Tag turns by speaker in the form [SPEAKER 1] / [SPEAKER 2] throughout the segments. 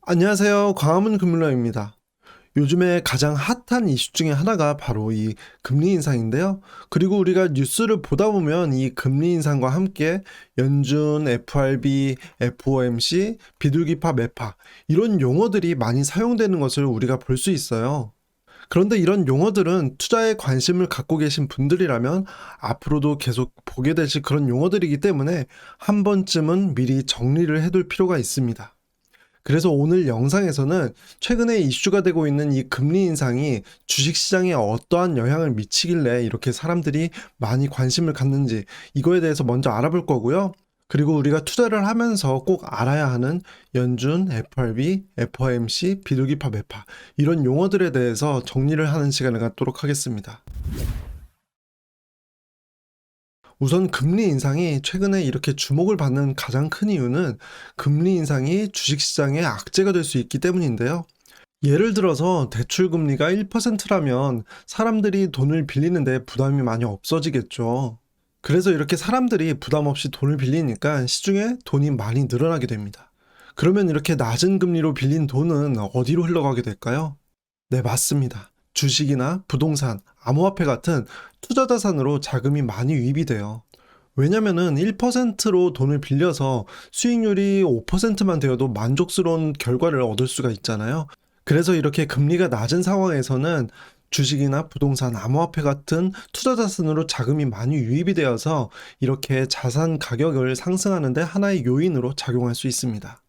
[SPEAKER 1] 안녕하세요. 광화문 금융러입니다. 요즘에 가장 핫한 이슈 중에 하나가 바로 이 금리 인상인데요. 그리고 우리가 뉴스를 보다 보면 이 금리 인상과 함께 연준, FRB, FOMC, 비둘기파, 매파 이런 용어들이 많이 사용되는 것을 우리가 볼 수 있어요. 그런데 이런 용어들은 투자에 관심을 갖고 계신 분들이라면 앞으로도 계속 보게 되실 그런 용어들이기 때문에 한 번쯤은 미리 정리를 해둘 필요가 있습니다. 그래서 오늘 영상에서는 최근에 이슈가 되고 있는 이 금리 인상이 주식시장에 어떠한 영향을 미치길래 이렇게 사람들이 많이 관심을 갖는지 이거에 대해서 먼저 알아볼 거고요. 그리고 우리가 투자를 하면서 꼭 알아야 하는 연준, FRB, FOMC, 비둘기파, 매파 이런 용어들에 대해서 정리를 하는 시간을 갖도록 하겠습니다. 우선 금리 인상이 최근에 이렇게 주목을 받는 가장 큰 이유는 금리 인상이 주식시장의 악재가 될 수 있기 때문인데요. 예를 들어서 대출 금리가 1%라면 사람들이 돈을 빌리는데 부담이 많이 없어지겠죠. 그래서 이렇게 사람들이 부담 없이 돈을 빌리니까 시중에 돈이 많이 늘어나게 됩니다. 그러면 이렇게 낮은 금리로 빌린 돈은 어디로 흘러가게 될까요? 네, 맞습니다. 주식이나 부동산, 암호화폐 같은 투자 자산으로 자금이 많이 유입이 돼요. 왜냐면은 1%로 돈을 빌려서 수익률이 5%만 되어도 만족스러운 결과를 얻을 수가 있잖아요. 그래서 이렇게 금리가 낮은 상황에서는 주식이나 부동산, 암호화폐 같은 투자 자산으로 자금이 많이 유입이 되어서 이렇게 자산 가격을 상승하는 데 하나의 요인으로 작용할 수 있습니다.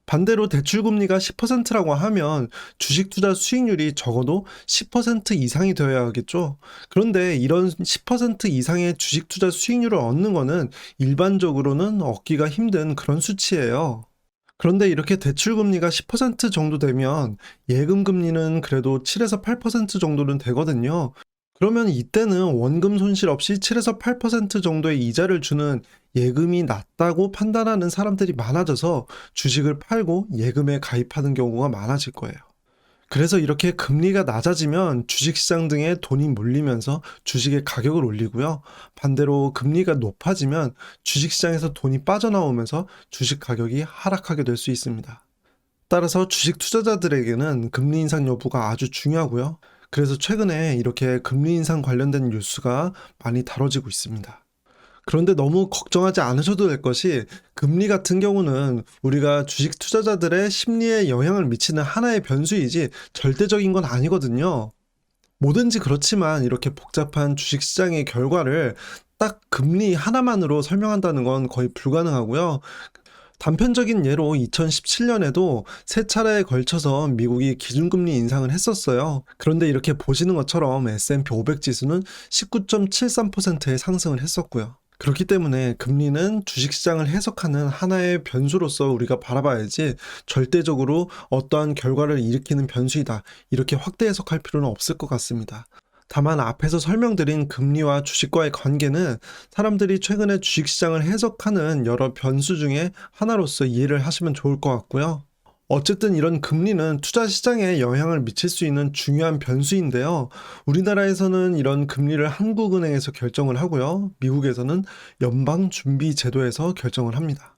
[SPEAKER 1] 반대로 대출 금리가 10%라고 하면 주식 투자 수익률이 적어도 10% 이상이 되어야 하겠죠. 그런데 이런 10% 이상의 주식 투자 수익률을 얻는 거는 일반적으로는 얻기가 힘든 그런 수치예요. 그런데 이렇게 대출 금리가 10% 정도 되면 예금 금리는 그래도 7에서 8% 정도는 되거든요. 그러면 이때는 원금 손실 없이 7에서 8% 정도의 이자를 주는 예금이 낫다고 판단하는 사람들이 많아져서 주식을 팔고 예금에 가입하는 경우가 많아질 거예요. 그래서 이렇게 금리가 낮아지면 주식시장 등에 돈이 몰리면서 주식의 가격을 올리고요. 반대로 금리가 높아지면 주식시장에서 돈이 빠져나오면서 주식 가격이 하락하게 될 수 있습니다. 따라서 주식 투자자들에게는 금리 인상 여부가 아주 중요하고요. 그래서 최근에 이렇게 금리 인상 관련된 뉴스가 많이 다뤄지고 있습니다. 그런데 너무 걱정하지 않으셔도 될 것이 금리 같은 경우는 우리가 주식 투자자들의 심리에 영향을 미치는 하나의 변수이지 절대적인 건 아니거든요. 뭐든지 그렇지만 이렇게 복잡한 주식 시장의 결과를 딱 금리 하나만으로 설명한다는 건 거의 불가능하고요. 단편적인 예로 2017년에도 세 차례에 걸쳐서 미국이 기준금리 인상을 했었어요. 그런데 이렇게 보시는 것처럼 S&P 500 지수는 19.73%의 상승을 했었고요. 그렇기 때문에 금리는 주식시장을 해석하는 하나의 변수로서 우리가 바라봐야지 절대적으로 어떠한 결과를 일으키는 변수이다. 이렇게 확대 해석할 필요는 없을 것 같습니다. 다만 앞에서 설명드린 금리와 주식과의 관계는 사람들이 최근에 주식시장을 해석하는 여러 변수 중에 하나로서 이해를 하시면 좋을 것 같고요. 어쨌든 이런 금리는 투자 시장에 영향을 미칠 수 있는 중요한 변수인데요. 우리나라에서는 이런 금리를 한국은행에서 결정을 하고요. 미국에서는 연방준비제도에서 결정을 합니다.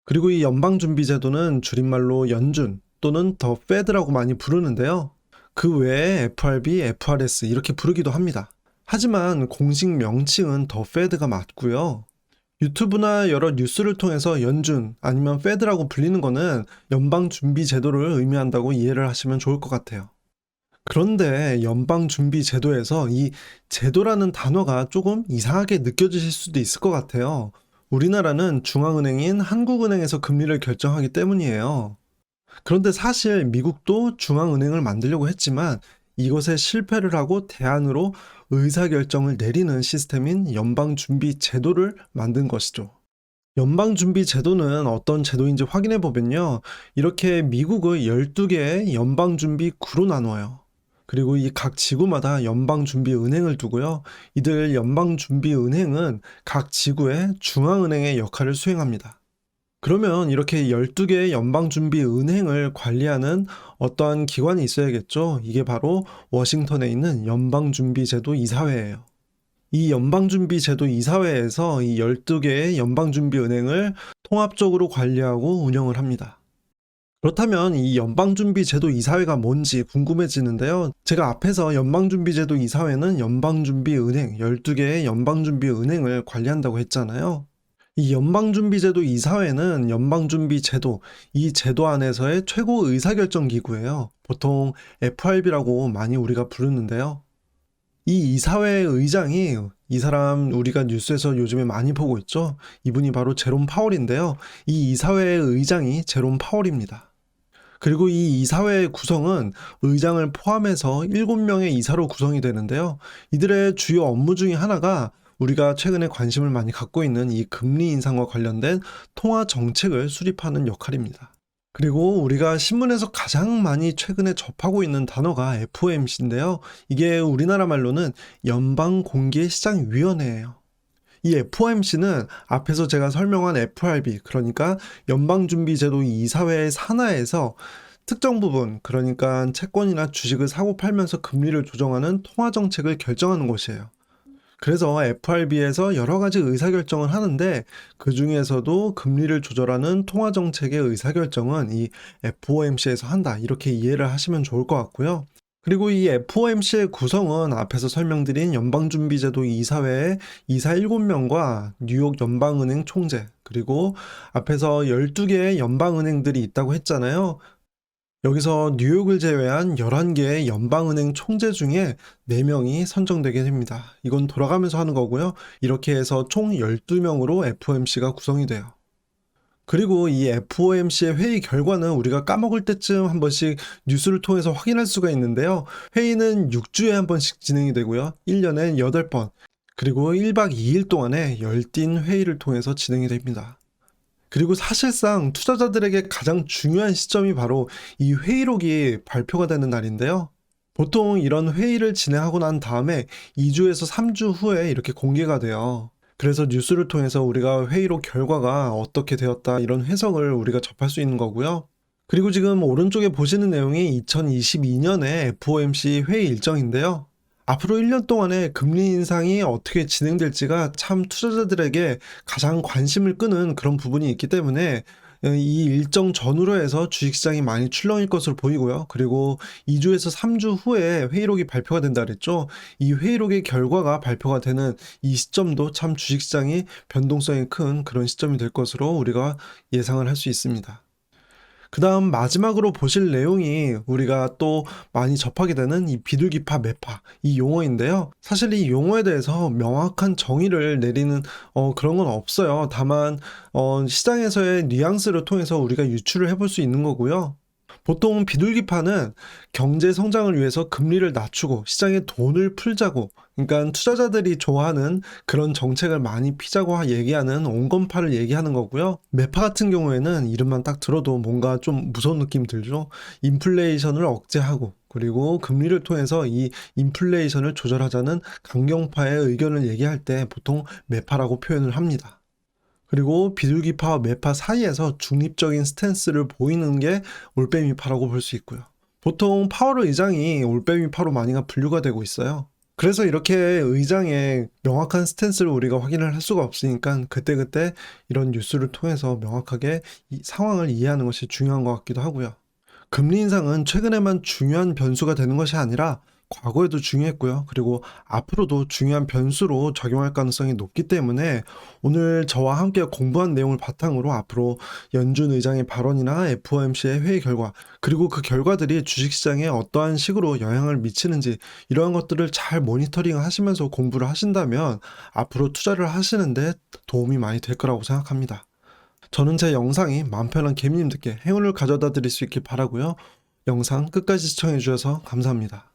[SPEAKER 1] 그리고 이 연방준비제도는 줄임말로 연준 또는 더 페드라고 많이 부르는데요. 그 외에 FRB, FRS 이렇게 부르기도 합니다. 하지만 공식 명칭은 더 페드가 맞고요. 유튜브나 여러 뉴스를 통해서 연준 아니면 페드라고 불리는 거는 연방준비제도를 의미한다고 이해를 하시면 좋을 것 같아요. 그런데 연방준비제도에서 이 제도라는 단어가 조금 이상하게 느껴지실 수도 있을 것 같아요. 우리나라는 중앙은행인 한국은행에서 금리를 결정하기 때문이에요. 그런데 사실 미국도 중앙은행을 만들려고 했지만 이것에 실패를 하고 대안으로 의사결정을 내리는 시스템인 연방준비제도를 만든 것이죠. 연방준비제도는 어떤 제도인지 확인해 보면요. 이렇게 미국의 12개의 연방준비구로 나눠요. 그리고 이 각 지구마다 연방준비은행을 두고요. 이들 연방준비은행은 각 지구의 중앙은행의 역할을 수행합니다. 그러면 이렇게 12개의 연방준비은행을 관리하는 어떠한 기관이 있어야겠죠. 이게 바로 워싱턴에 있는 연방준비제도 이사회예요. 이 연방준비제도 이사회에서 이 12개의 연방준비은행을 통합적으로 관리하고 운영을 합니다. 그렇다면 이 연방준비제도 이사회가 뭔지 궁금해지는데요. 제가 앞에서 연방준비제도 이사회는 연방준비은행 12개의 연방준비은행을 관리한다고 했잖아요. 이 연방준비제도 이사회는 연방준비제도, 이 제도 안에서의 최고 의사결정 기구예요. 보통 FRB라고 많이 우리가 부르는데요. 이 이사회의 의장이 이 사람 우리가 뉴스에서 요즘에 많이 보고 있죠. 이분이 바로 제롬 파월인데요. 이 이사회의 의장이 제롬 파월입니다. 그리고 이 이사회의 구성은 의장을 포함해서 7명의 이사로 구성이 되는데요. 이들의 주요 업무 중에 하나가 우리가 최근에 관심을 많이 갖고 있는 이 금리 인상과 관련된 통화 정책을 수립하는 역할입니다. 그리고 우리가 신문에서 가장 많이 최근에 접하고 있는 단어가 FOMC인데요. 이게 우리나라 말로는 연방공개시장위원회예요. 이 FOMC는 앞에서 제가 설명한 FRB, 그러니까 연방준비제도 이사회의 산하에서 특정 부분, 그러니까 채권이나 주식을 사고 팔면서 금리를 조정하는 통화정책을 결정하는 곳이에요. 그래서 FRB에서 여러 가지 의사결정을 하는데 그 중에서도 금리를 조절하는 통화정책의 의사결정은 이 FOMC에서 한다. 이렇게 이해를 하시면 좋을 것 같고요. 그리고 이 FOMC의 구성은 앞에서 설명드린 연방준비제도 이사회의 이사 7명과 뉴욕 연방은행 총재, 그리고 앞에서 12개의 연방은행들이 있다고 했잖아요. 여기서 뉴욕을 제외한 11개의 연방은행 총재 중에 4명이 선정되게 됩니다. 이건 돌아가면서 하는 거고요. 이렇게 해서 총 12명으로 FOMC가 구성이 돼요. 그리고 이 FOMC의 회의 결과는 우리가 까먹을 때쯤 한 번씩 뉴스를 통해서 확인할 수가 있는데요. 회의는 6주에 한 번씩 진행이 되고요. 1년에 8번, 그리고 1박 2일 동안에 열띤 회의를 통해서 진행이 됩니다. 그리고 사실상 투자자들에게 가장 중요한 시점이 바로 이 회의록이 발표가 되는 날인데요. 보통 이런 회의를 진행하고 난 다음에 2주에서 3주 후에 이렇게 공개가 돼요. 그래서 뉴스를 통해서 우리가 회의록 결과가 어떻게 되었다 이런 해석을 우리가 접할 수 있는 거고요. 그리고 지금 오른쪽에 보시는 내용이 2022년의 FOMC 회의 일정인데요. 앞으로 1년 동안의 금리 인상이 어떻게 진행될지가 참 투자자들에게 가장 관심을 끄는 그런 부분이 있기 때문에 이 일정 전후로 해서 주식시장이 많이 출렁일 것으로 보이고요. 그리고 2주에서 3주 후에 회의록이 발표가 된다 그랬죠. 이 회의록의 결과가 발표가 되는 이 시점도 참 주식시장이 변동성이 큰 그런 시점이 될 것으로 우리가 예상을 할 수 있습니다. 그 다음 마지막으로 보실 내용이 우리가 또 많이 접하게 되는 이 비둘기파 매파 이 용어인데요. 사실 이 용어에 대해서 명확한 정의를 내리는 그런 건 없어요. 다만 시장에서의 뉘앙스를 통해서 우리가 유추를 해볼 수 있는 거고요. 보통 비둘기파는 경제 성장을 위해서 금리를 낮추고 시장에 돈을 풀자고, 그러니까 투자자들이 좋아하는 그런 정책을 많이 피자고 얘기하는 온건파를 얘기하는 거고요. 매파 같은 경우에는 이름만 딱 들어도 뭔가 좀 무서운 느낌 들죠. 인플레이션을 억제하고 그리고 금리를 통해서 이 인플레이션을 조절하자는 강경파의 의견을 얘기할 때 보통 매파라고 표현을 합니다. 그리고 비둘기파와 매파 사이에서 중립적인 스탠스를 보이는 게 올빼미파라고 볼 수 있고요. 보통 파월 의장이 올빼미파로 많이가 분류가 되고 있어요. 그래서 이렇게 의장의 명확한 스탠스를 우리가 확인을 할 수가 없으니까 그때그때 이런 뉴스를 통해서 명확하게 이 상황을 이해하는 것이 중요한 것 같기도 하고요. 금리 인상은 최근에만 중요한 변수가 되는 것이 아니라 과거에도 중요했고요. 그리고 앞으로도 중요한 변수로 작용할 가능성이 높기 때문에 오늘 저와 함께 공부한 내용을 바탕으로 앞으로 연준 의장의 발언이나 FOMC의 회의 결과, 그리고 그 결과들이 주식시장에 어떠한 식으로 영향을 미치는지 이러한 것들을 잘 모니터링 하시면서 공부를 하신다면 앞으로 투자를 하시는데 도움이 많이 될 거라고 생각합니다. 저는 제 영상이 마음 편한 개미님들께 행운을 가져다 드릴 수 있길 바라고요. 영상 끝까지 시청해 주셔서 감사합니다.